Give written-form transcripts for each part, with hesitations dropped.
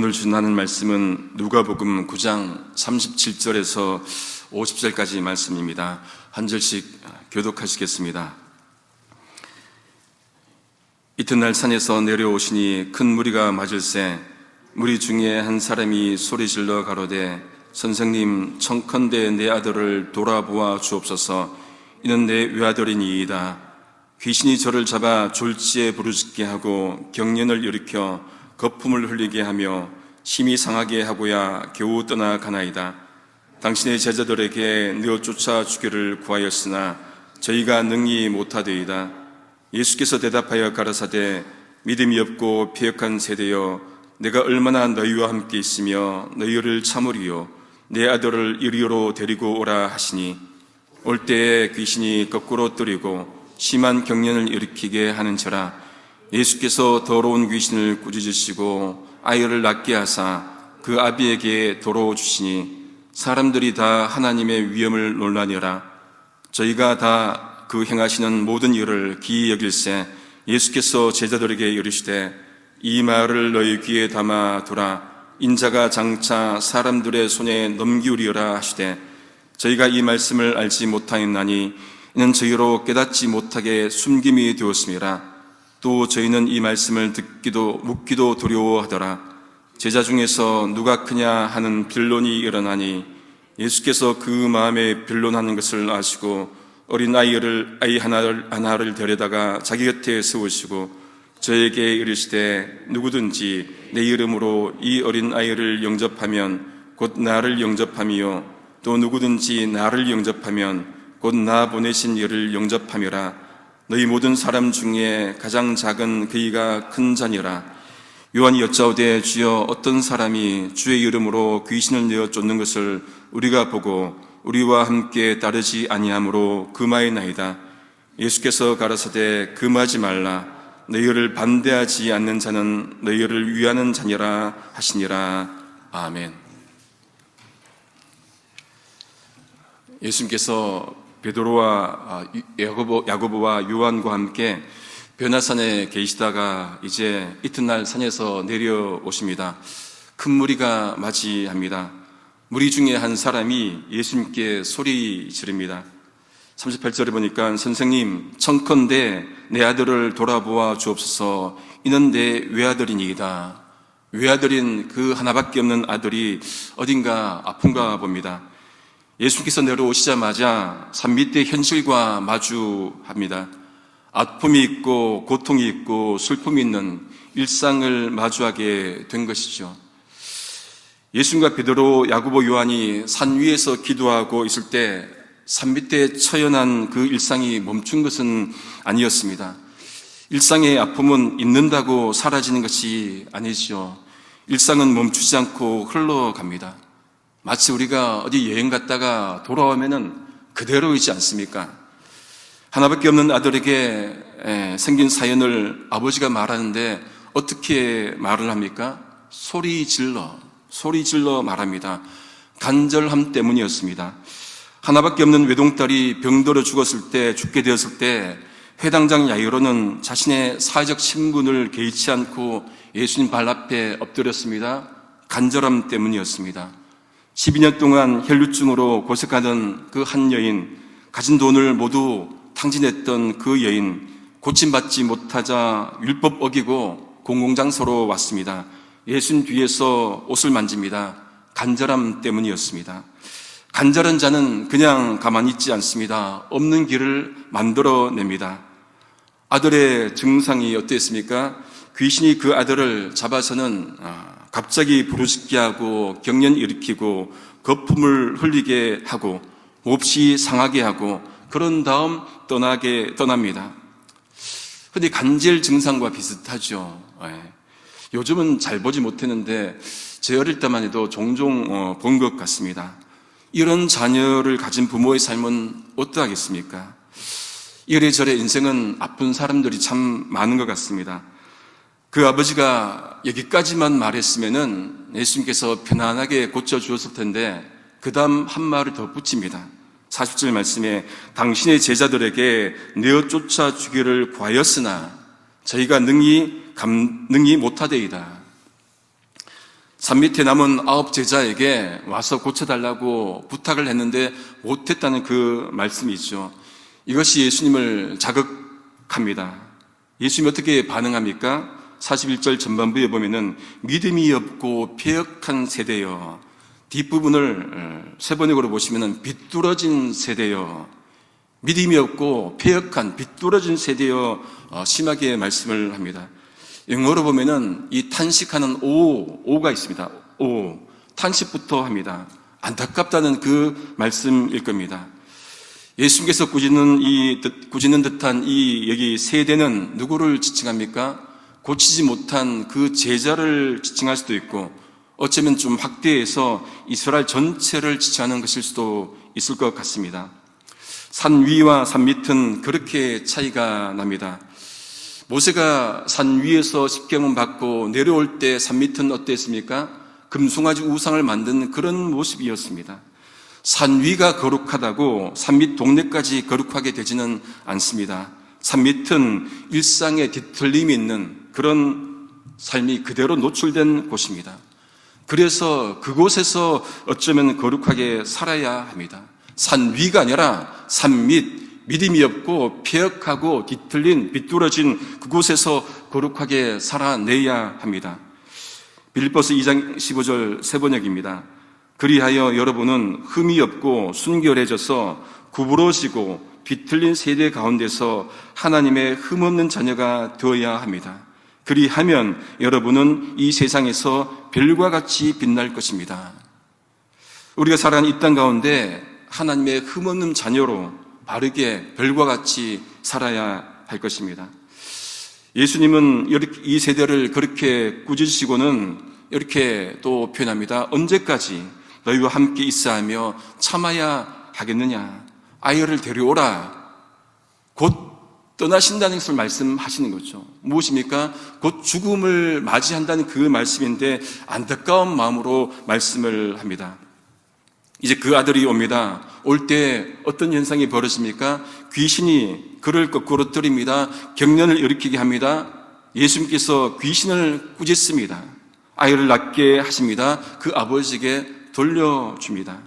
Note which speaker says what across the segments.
Speaker 1: 오늘 주나는 말씀은 누가복음 9장 37절에서 50절까지 말씀입니다. 한 절씩 교독하시겠습니다. 이튿날 산에서 내려오시니 큰 무리가 맞을새 무리 중에 한 사람이 소리질러 가로되 선생님, 청컨대 내 아들을 돌아보아 주옵소서. 이는 내 외아들이니이다. 귀신이 저를 잡아 졸지에 부르짖게 하고 경련을 일으켜 거품을 흘리게 하며 심히 상하게 하고야 겨우 떠나가나이다. 당신의 제자들에게 내어 쫓아 주기를 구하였으나 저희가 능히 못하되이다. 예수께서 대답하여 가라사대 믿음이 없고 패역한 세대여, 내가 얼마나 너희와 함께 있으며 너희를 참으리요. 내 아들을 이리로 데리고 오라 하시니 올 때에 귀신이 거꾸로 뜨리고 심한 경련을 일으키게 하는처라. 예수께서 더러운 귀신을 꾸짖으시고 아이를 낫게 하사 그 아비에게 도로 주시니 사람들이 다 하나님의 위엄을 놀라니라. 저희가 다 그 행하시는 모든 일을 기이 여길새 예수께서 제자들에게 이르시되 이 말을 너희 귀에 담아 두라. 인자가 장차 사람들의 손에 넘기우리라 하시되 저희가 이 말씀을 알지 못하였나니 이는 저희로 깨닫지 못하게 숨김이 되었습니다. 또 저희는 이 말씀을 듣기도 묻기도 두려워하더라. 제자 중에서 누가 크냐 하는 변론이 일어나니 예수께서 그 마음에 변론하는 것을 아시고 어린 아이 하나를 데려다가 자기 곁에 세우시고 저에게 이르시되 누구든지 내 이름으로 이 어린 아이를 영접하면 곧 나를 영접함이요 또 누구든지 나를 영접하면 곧 나 보내신 이를 영접함이라. 너희 모든 사람 중에 가장 작은 그이가 큰 자니라. 요한이 여짜오되 주여 어떤 사람이 주의 이름으로 귀신을 내어 쫓는 것을 우리가 보고 우리와 함께 따르지 아니하므로 금하였나이다. 예수께서 가라사대 금하지 말라. 너희를 반대하지 않는 자는 너희를 위하는 자니라 하시니라. 아멘. 예수님께서 베드로와 야고보와 요한과 함께 변화산에 계시다가 이제 이튿날 산에서 내려오십니다. 큰 무리가 맞이합니다. 무리 중에 한 사람이 예수님께 소리 지릅니다. 38절에 보니까 선생님, 청컨대 내 아들을 돌아보아 주옵소서. 이는 내 외아들이니이다. 외아들인 그 하나밖에 없는 아들이 어딘가 아픈가 봅니다. 예수께서 내려오시자마자 산 밑의 현실과 마주합니다. 아픔이 있고 고통이 있고 슬픔이 있는 일상을 마주하게 된 것이죠. 예수님과 베드로, 야고보, 요한이 산 위에서 기도하고 있을 때 산 밑에 처연한 그 일상이 멈춘 것은 아니었습니다. 일상의 아픔은 있는다고 사라지는 것이 아니죠. 일상은 멈추지 않고 흘러갑니다. 마치 우리가 어디 여행 갔다가 돌아오면은 그대로이지 않습니까? 하나밖에 없는 아들에게 생긴 사연을 아버지가 말하는데 어떻게 말을 합니까? 소리 질러 말합니다. 간절함 때문이었습니다. 하나밖에 없는 외동딸이 병들어 죽게 되었을 때 회당장 야이로는 자신의 사회적 신분을 개의치 않고 예수님 발 앞에 엎드렸습니다. 간절함 때문이었습니다. 12년 동안 혈루증으로 고생하던 그 한 여인, 가진 돈을 모두 탕진했던 그 여인, 고침받지 못하자 율법 어기고 공공장소로 왔습니다. 예수님 뒤에서 옷을 만집니다. 간절함 때문이었습니다. 간절한 자는 그냥 가만히 있지 않습니다. 없는 길을 만들어냅니다. 아들의 증상이 어땠습니까? 귀신이 그 아들을 잡아서는 갑자기 부르짖게 하고 경련 일으키고 거품을 흘리게 하고 몹시 상하게 하고 그런 다음 떠납니다. 근데 간질 증상과 비슷하죠. 요즘은 잘 보지 못했는데 제 어릴 때만 해도 종종 본 것 같습니다. 이런 자녀를 가진 부모의 삶은 어떠하겠습니까? 이래저래 인생은 아픈 사람들이 참 많은 것 같습니다. 그 아버지가 여기까지만 말했으면은 예수님께서 편안하게 고쳐주었을 텐데 그 다음 한 말을 더 붙입니다. 40절 말씀에 당신의 제자들에게 내어 쫓아 주기를 구하였으나 저희가 능히 못하되이다. 산 밑에 남은 9 제자에게 와서 고쳐달라고 부탁을 했는데 못했다는 그 말씀이죠. 이것이 예수님을 자극합니다. 예수님이 어떻게 반응합니까? 41절 전반부에 보면은 믿음이 없고 패역한 세대여, 뒷부분을 세번역으로 보시면은 비뚤어진 세대여, 믿음이 없고 패역한 비뚤어진 세대여, 심하게 말씀을 합니다. 영어로 보면은 이 탄식하는 오가 있습니다. 탄식부터 합니다. 안타깝다는 그 말씀일 겁니다. 예수님께서 꾸짖는 듯한 이 여기 세대는 누구를 지칭합니까? 고치지 못한 그 제자를 지칭할 수도 있고, 어쩌면 좀 확대해서 이스라엘 전체를 지칭하는 것일 수도 있을 것 같습니다. 산 위와 산 밑은 그렇게 차이가 납니다. 모세가 산 위에서 십계명 받고 내려올 때 산 밑은 어땠습니까? 금송아지 우상을 만든 그런 모습이었습니다. 산 위가 거룩하다고 산 밑 동네까지 거룩하게 되지는 않습니다. 산 밑은 일상의 뒤틀림이 있는 그런 삶이 그대로 노출된 곳입니다. 그래서 그곳에서 어쩌면 거룩하게 살아야 합니다. 산 위가 아니라 산 밑, 믿음이 없고 패역하고 뒤틀린 비뚤어진 그곳에서 거룩하게 살아내야 합니다. 빌립보서 2장 15절 세번역입니다. 그리하여 여러분은 흠이 없고 순결해져서 구부러지고 뒤틀린 세대 가운데서 하나님의 흠없는 자녀가 되어야 합니다. 그리하면 여러분은 이 세상에서 별과 같이 빛날 것입니다. 우리가 살아가는 이 땅 가운데 하나님의 흠없는 자녀로 바르게 별과 같이 살아야 할 것입니다. 예수님은 이 세대를 그렇게 꾸짖으시고는 이렇게 또 표현합니다. 언제까지 너희와 함께 있어야 하며 참아야 하겠느냐? 아이를 데려오라. 곧 떠나신다는 것을 말씀하시는 거죠. 무엇입니까? 곧 죽음을 맞이한다는 그 말씀인데 안타까운 마음으로 말씀을 합니다. 이제 그 아들이 옵니다. 올 때 어떤 현상이 벌어집니까? 귀신이 그를 거꾸로 뜨립니다. 경련을 일으키게 합니다. 예수님께서 귀신을 꾸짖습니다. 아이를 낳게 하십니다. 그 아버지에게 돌려줍니다.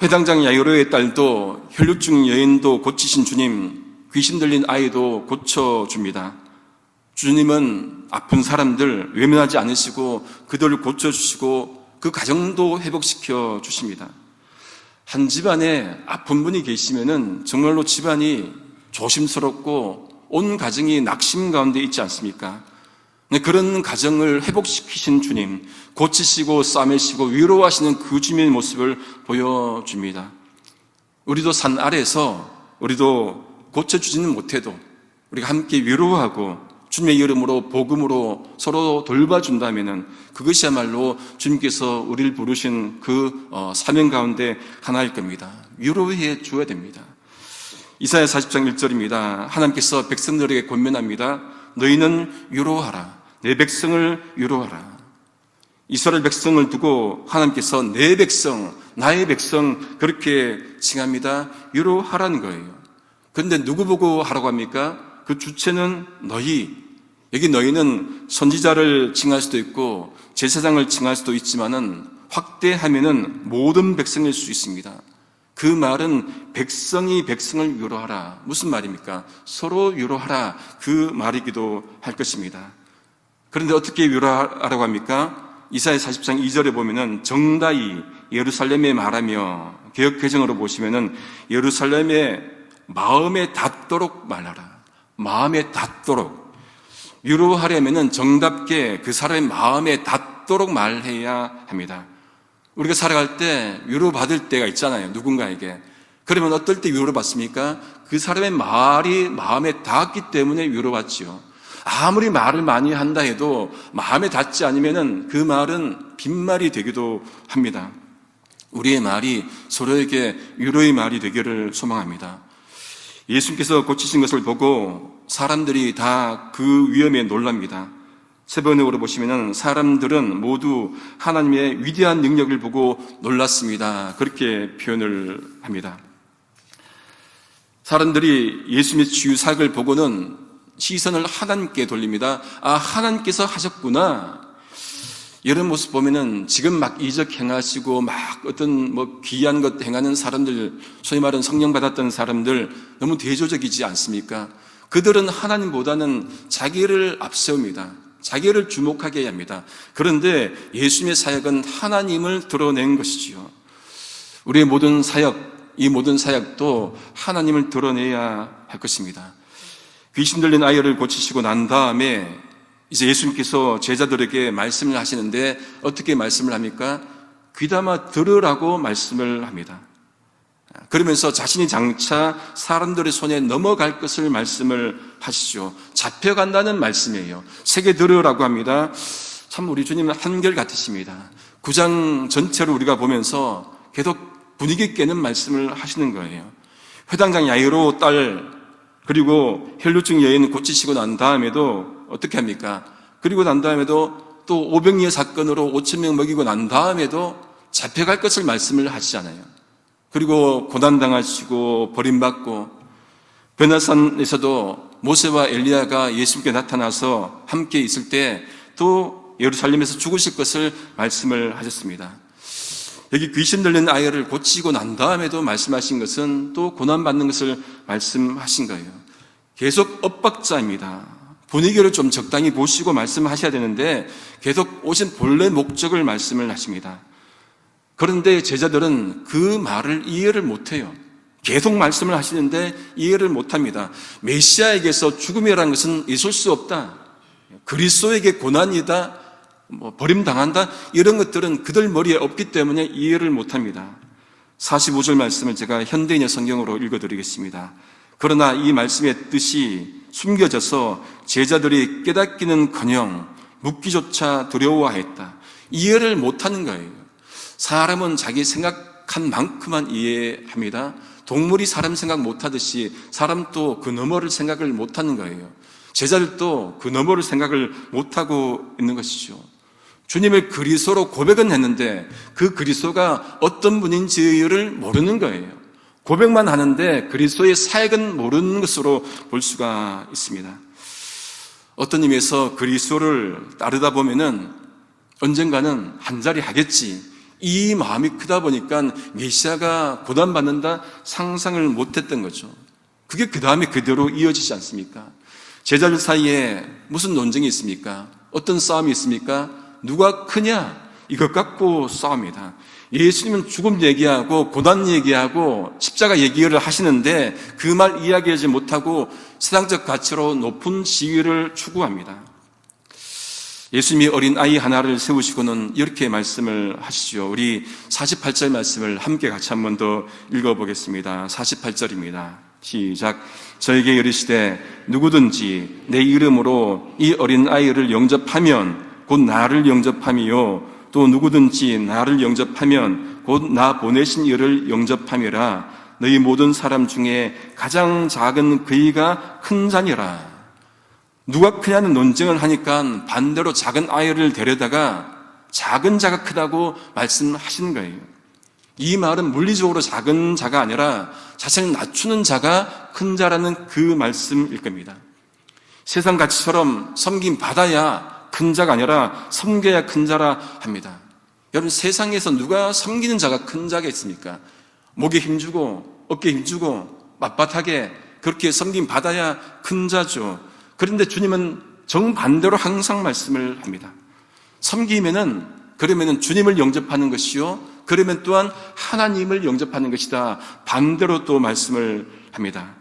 Speaker 1: 회당장 야이로의 딸도 혈류증 여인도 고치신 주님, 귀신 들린 아이도 고쳐줍니다. 주님은 아픈 사람들 외면하지 않으시고 그들을 고쳐주시고 그 가정도 회복시켜 주십니다. 한 집안에 아픈 분이 계시면은 정말로 집안이 조심스럽고 온 가정이 낙심 가운데 있지 않습니까? 그런 가정을 회복시키신 주님, 고치시고 싸매시고 위로하시는 그 주님의 모습을 보여줍니다. 우리도 산 아래에서 우리도 고쳐주지는 못해도 우리가 함께 위로하고 주님의 이름으로 복음으로 서로 돌봐준다면 그것이야말로 주님께서 우리를 부르신 그 사명 가운데 하나일 겁니다. 위로해 줘야 됩니다. 이사야 40장 1절입니다. 하나님께서 백성들에게 권면합니다. 너희는 위로하라. 내 백성을 위로하라. 이스라엘 백성을 두고 하나님께서 내 백성, 나의 백성 그렇게 칭합니다. 위로하라는 거예요. 그런데 누구 보고 하라고 합니까? 그 주체는 너희. 여기 너희는 선지자를 칭할 수도 있고 제사장을 칭할 수도 있지만은 확대하면은 모든 백성일 수 있습니다. 그 말은 백성이 백성을 위로하라. 무슨 말입니까? 서로 위로하라. 그 말이기도 할 것입니다. 그런데 어떻게 위로하라고 합니까? 이사야 40장 2절에 보면은 정다이 예루살렘에 말하며 개역개정으로 보시면은 예루살렘에 마음에 닿도록 말하라. 마음에 닿도록. 위로하려면은 정답게 그 사람의 마음에 닿도록 말해야 합니다. 우리가 살아갈 때 위로받을 때가 있잖아요. 누군가에게. 그러면 어떨 때 위로받습니까? 그 사람의 말이 마음에 닿았기 때문에 위로받지요. 아무리 말을 많이 한다 해도 마음에 닿지 않으면은 그 말은 빈말이 되기도 합니다. 우리의 말이 서로에게 위로의 말이 되기를 소망합니다. 예수님께서 고치신 것을 보고 사람들이 다 그 위험에 놀랍니다. 세번역으로 보시면은 사람들은 모두 하나님의 위대한 능력을 보고 놀랐습니다. 그렇게 표현을 합니다. 사람들이 예수님의 치유 사역을 보고는 시선을 하나님께 돌립니다. 아, 하나님께서 하셨구나. 이런 모습 보면은 지금 막 이적 행하시고 막 어떤 귀한 것 행하는 사람들, 소위 말하는 성령 받았던 사람들 너무 대조적이지 않습니까? 그들은 하나님보다는 자기를 앞세웁니다. 자기를 주목하게 합니다. 그런데 예수님의 사역은 하나님을 드러낸 것이지요. 우리의 모든 사역, 이 모든 사역도 하나님을 드러내야 할 것입니다. 귀신 들린 아이를 고치시고 난 다음에 이제 예수님께서 제자들에게 말씀을 하시는데 어떻게 말씀을 합니까? 귀담아 들으라고 말씀을 합니다. 그러면서 자신이 장차 사람들의 손에 넘어갈 것을 말씀을 하시죠. 잡혀간다는 말씀이에요. 세게 들으라고 합니다. 참 우리 주님은 한결 같으십니다. 9장 전체를 우리가 보면서 계속 분위기 깨는 말씀을 하시는 거예요. 회당장 야이로 딸 그리고 혈루증 여인 고치시고 난 다음에도 어떻게 합니까? 그리고 난 다음에도 또 오병이어 사건으로 5,000명 먹이고 난 다음에도 잡혀갈 것을 말씀을 하시잖아요. 그리고 고난당하시고 버림받고 변화산에서도 모세와 엘리야가 예수님께 나타나서 함께 있을 때 또 예루살렘에서 죽으실 것을 말씀을 하셨습니다. 여기 귀신 들린 아이를 고치고 난 다음에도 말씀하신 것은 또 고난받는 것을 말씀하신 거예요. 계속 엇박자입니다. 분위기를 좀 적당히 보시고 말씀하셔야 되는데 계속 오신 본래 목적을 말씀을 하십니다. 그런데 제자들은 그 말을 이해를 못해요. 계속 말씀을 하시는데 이해를 못합니다. 메시아에게서 죽음이라는 것은 있을 수 없다. 그리스도에게 고난이다. 버림당한다. 이런 것들은 그들 머리에 없기 때문에 이해를 못합니다. 45절 말씀을 제가 현대인의 성경으로 읽어드리겠습니다. 그러나 이 말씀의 뜻이 숨겨져서 제자들이 깨닫기는커녕 묻기조차 두려워하였다. 이해를 못하는 거예요. 사람은 자기 생각한 만큼만 이해합니다. 동물이 사람 생각 못하듯이 사람도 그 너머를 생각을 못하는 거예요. 제자들도 그 너머를 생각을 못하고 있는 것이죠. 주님을 그리스도로 고백은 했는데 그 그리스도가 어떤 분인지를 모르는 거예요. 고백만 하는데 그리스도의 사역은 모르는 것으로 볼 수가 있습니다. 어떤 의미에서 그리스도를 따르다 보면은 언젠가는 한 자리 하겠지, 이 마음이 크다 보니까 메시아가 고난받는다 상상을 못했던 거죠. 그게 그 다음에 그대로 이어지지 않습니까? 제자들 사이에 무슨 논쟁이 있습니까? 어떤 싸움이 있습니까? 누가 크냐? 이것 갖고 싸웁니다. 예수님은 죽음 얘기하고 고난 얘기하고 십자가 얘기를 하시는데 그 말 이야기하지 못하고 세상적 가치로 높은 지위를 추구합니다. 예수님이 어린 아이 하나를 세우시고는 이렇게 말씀을 하시죠. 우리 48절 말씀을 함께 같이 한 번 더 읽어보겠습니다. 48절입니다. 시작. 저에게 이르시되 누구든지 내 이름으로 이 어린 아이를 영접하면 곧 나를 영접함이요 또 누구든지 나를 영접하면 곧 나 보내신 이를 영접함이라. 너희 모든 사람 중에 가장 작은 그이가 큰 자니라. 누가 크냐는 논쟁을 하니까 반대로 작은 아이를 데려다가 작은 자가 크다고 말씀하시는 거예요. 이 말은 물리적으로 작은 자가 아니라 자신을 낮추는 자가 큰 자라는 그 말씀일 겁니다. 세상 가치처럼 섬김 받아야 큰 자가 아니라 섬겨야 큰 자라 합니다. 여러분, 세상에서 누가 섬기는 자가 큰 자가 있습니까? 목에 힘주고 어깨에 힘주고 빳빳하게 그렇게 섬김 받아야 큰 자죠. 그런데 주님은 정반대로 항상 말씀을 합니다. 그러면은 주님을 영접하는 것이요, 그러면 또한 하나님을 영접하는 것이다. 반대로 또 말씀을 합니다.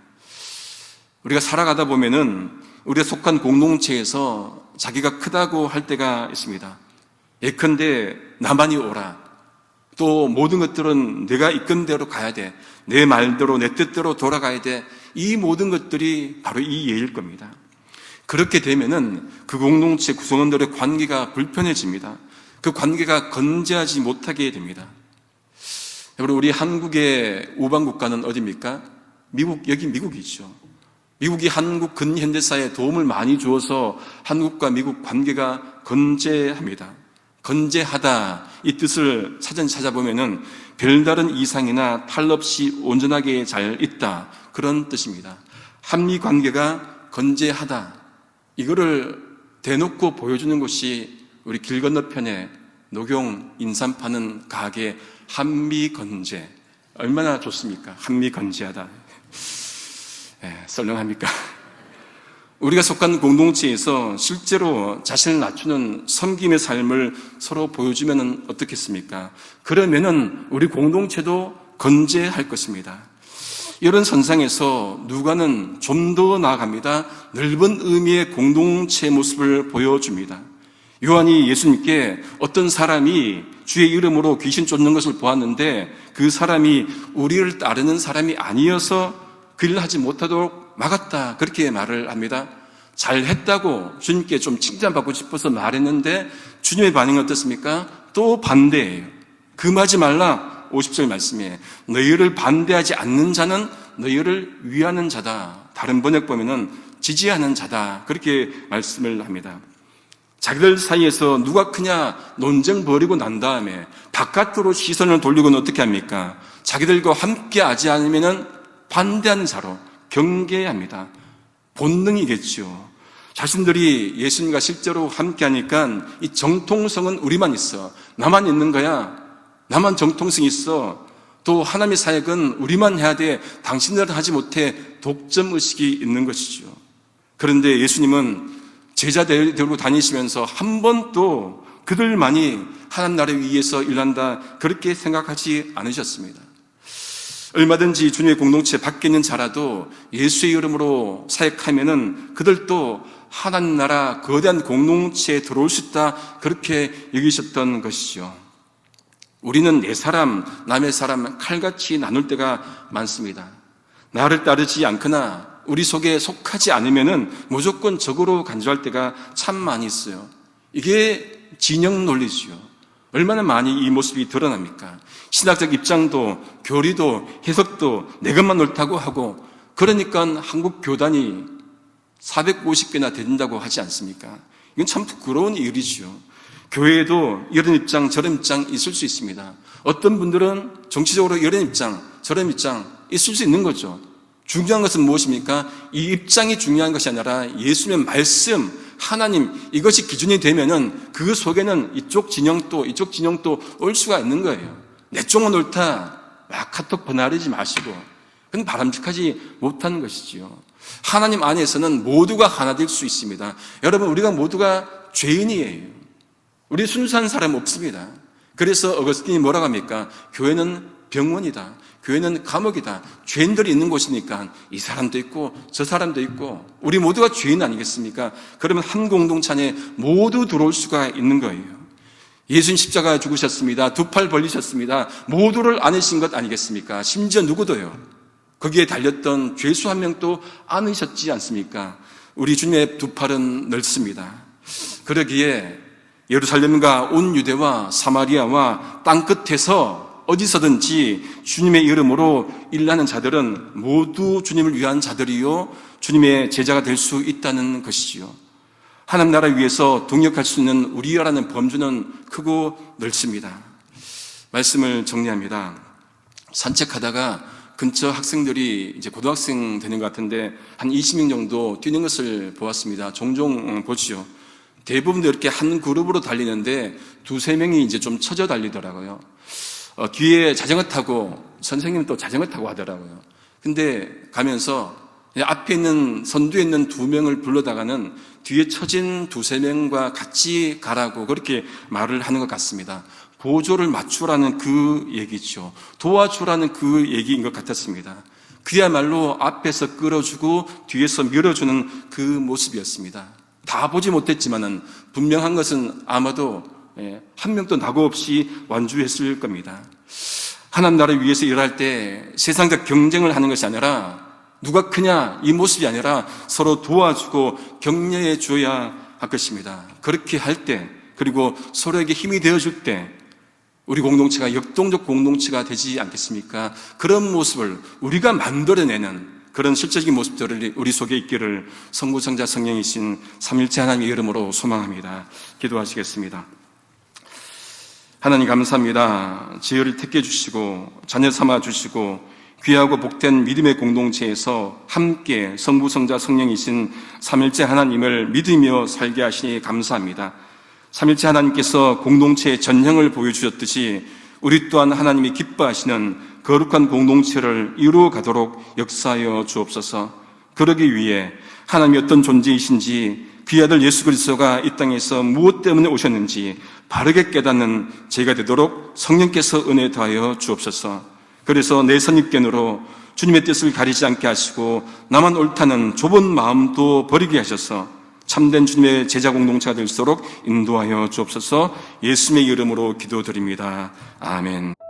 Speaker 1: 우리가 살아가다 보면은 우리가 속한 공동체에서 자기가 크다고 할 때가 있습니다. 예컨대 나만이 오라. 또 모든 것들은 내가 이끈 대로 가야 돼. 내 말대로 내 뜻대로 돌아가야 돼. 이 모든 것들이 바로 이 예일 겁니다. 그렇게 되면은 그 공동체 구성원들의 관계가 불편해집니다. 그 관계가 건재하지 못하게 됩니다. 여러분, 우리 한국의 우방 국가는 어디입니까? 미국, 여기 미국이죠. 미국이 한국 근현대사에 도움을 많이 주어서 한국과 미국 관계가 건재합니다. 건재하다, 이 뜻을 사전 찾아보면은 별다른 이상이나 탈 없이 온전하게 잘 있다, 그런 뜻입니다. 한미 관계가 건재하다, 이거를 대놓고 보여주는 것이 우리 길 건너편에 녹용 인삼 파는 가게 한미건재, 얼마나 좋습니까? 한미건재하다. 썰렁합니까? 우리가 속한 공동체에서 실제로 자신을 낮추는 섬김의 삶을 서로 보여주면 어떻겠습니까? 그러면은 우리 공동체도 건재할 것입니다. 이런 선상에서 누가는 좀 더 나아갑니다. 넓은 의미의 공동체 모습을 보여줍니다. 요한이 예수님께 어떤 사람이 주의 이름으로 귀신 쫓는 것을 보았는데 그 사람이 우리를 따르는 사람이 아니어서 그 일을 하지 못하도록 막았다, 그렇게 말을 합니다. 잘했다고 주님께 좀 칭찬받고 싶어서 말했는데 주님의 반응이 어떻습니까? 또 반대예요. 금하지 말라. 50절 말씀에 너희를 반대하지 않는 자는 너희를 위하는 자다. 다른 번역 보면은 지지하는 자다, 그렇게 말씀을 합니다. 자기들 사이에서 누가 크냐 논쟁 벌이고 난 다음에 바깥으로 시선을 돌리고는 어떻게 합니까? 자기들과 함께 하지 않으면은 반대하는 자로 경계합니다. 본능이겠죠. 자신들이 예수님과 실제로 함께 하니까 이 정통성은 우리만 있어. 나만 있는 거야. 나만 정통성이 있어. 또 하나님의 사역은 우리만 해야 돼. 당신들은 하지 못해. 독점의식이 있는 것이죠. 그런데 예수님은 제자 데리고 다니시면서 한 번도 그들만이 하나님 나라 위에서 일한다, 그렇게 생각하지 않으셨습니다. 얼마든지 주님의 공동체 밖에 있는 자라도 예수의 이름으로 사역하면은 그들도 하나님 나라 거대한 공동체에 들어올 수 있다, 그렇게 여기셨던 것이죠. 우리는 내 사람, 남의 사람 칼같이 나눌 때가 많습니다. 나를 따르지 않거나 우리 속에 속하지 않으면은 무조건 적으로 간주할 때가 참 많이 있어요. 이게 진영 논리지요. 얼마나 많이 이 모습이 드러납니까? 신학적 입장도 교리도 해석도 내 것만 옳다고 하고, 그러니까 한국 교단이 450개나 된다고 하지 않습니까? 이건 참 부끄러운 일이죠. 교회에도 이런 입장 저런 입장 있을 수 있습니다. 어떤 분들은 정치적으로 이런 입장 저런 입장 있을 수 있는 거죠. 중요한 것은 무엇입니까? 이 입장이 중요한 것이 아니라 예수님의 말씀, 하나님, 이것이 기준이 되면은 그 속에는 이쪽 진영도 올 수가 있는 거예요. 내 쪽은 옳다, 막 카톡 보내지 마시고, 그건 바람직하지 못한 것이지요. 하나님 안에서는 모두가 하나 될 수 있습니다. 여러분, 우리가 모두가 죄인이에요. 우리 순수한 사람 없습니다. 그래서 어거스틴이 뭐라고 합니까? 교회는 병원이다. 교회는 감옥이다. 죄인들이 있는 곳이니까 이 사람도 있고 저 사람도 있고 우리 모두가 죄인 아니겠습니까? 그러면 한 공동체 안에 모두 들어올 수가 있는 거예요. 예수님 십자가에 죽으셨습니다. 두 팔 벌리셨습니다. 모두를 안으신 것 아니겠습니까? 심지어 누구도요. 거기에 달렸던 죄수 한 명도 안으셨지 않습니까? 우리 주님의 두 팔은 넓습니다. 그러기에 예루살렘과 온 유대와 사마리아와 땅끝에서 어디서든지 주님의 이름으로 일하는 자들은 모두 주님을 위한 자들이요 주님의 제자가 될 수 있다는 것이지요. 하나님 나라 위에서 동역할 수 있는 우리라는 범주는 크고 넓습니다. 말씀을 정리합니다. 산책하다가 근처 학생들이 이제 고등학생 되는 것 같은데 한 20명 정도 뛰는 것을 보았습니다. 종종 보지요. 대부분 이렇게 한 그룹으로 달리는데 두세 명이 이제 좀 처져 달리더라고요. 뒤에 자전거 타고 선생님은 또 자전거 타고 하더라고요. 근데 가면서 앞에 있는 선두에 있는 두 명을 불러다가는 뒤에 처진 두세 명과 같이 가라고 그렇게 말을 하는 것 같습니다. 보조를 맞추라는 그 얘기죠. 도와주라는 그 얘기인 것 같았습니다. 그야말로 앞에서 끌어주고 뒤에서 밀어주는 그 모습이었습니다. 다 보지 못했지만은 분명한 것은 아마도 한 명도 낙오 없이 완주했을 겁니다. 하나님 나라 위에서 일할 때 세상적 경쟁을 하는 것이 아니라 누가 크냐 이 모습이 아니라 서로 도와주고 격려해 줘야 할 것입니다. 그렇게 할 때, 그리고 서로에게 힘이 되어줄 때 우리 공동체가 역동적 공동체가 되지 않겠습니까? 그런 모습을 우리가 만들어내는 그런 실제적인 모습들을 우리 속에 있기를 성부성자 성령이신 삼일째 하나님의 이름으로 소망합니다. 기도하시겠습니다. 하나님 감사합니다. 지혜를 택해 주시고 자녀 삼아 주시고 귀하고 복된 믿음의 공동체에서 함께 성부성자 성령이신 삼일째 하나님을 믿으며 살게 하시니 감사합니다. 삼일체 하나님께서 공동체의 전형을 보여주셨듯이 우리 또한 하나님이 기뻐하시는 거룩한 공동체를 이루어 가도록 역사하여 주옵소서. 그러기 위해 하나님이 어떤 존재이신지, 그의 아들 예수 그리스도가 이 땅에서 무엇 때문에 오셨는지 바르게 깨닫는 제가 되도록 성령께서 은혜 더하여 주옵소서. 그래서 내 선입견으로 주님의 뜻을 가리지 않게 하시고 나만 옳다는 좁은 마음도 버리게 하셔서 참된 주님의 제자 공동체가 될수록 인도하여 주옵소서. 예수님의 이름으로 기도드립니다. 아멘.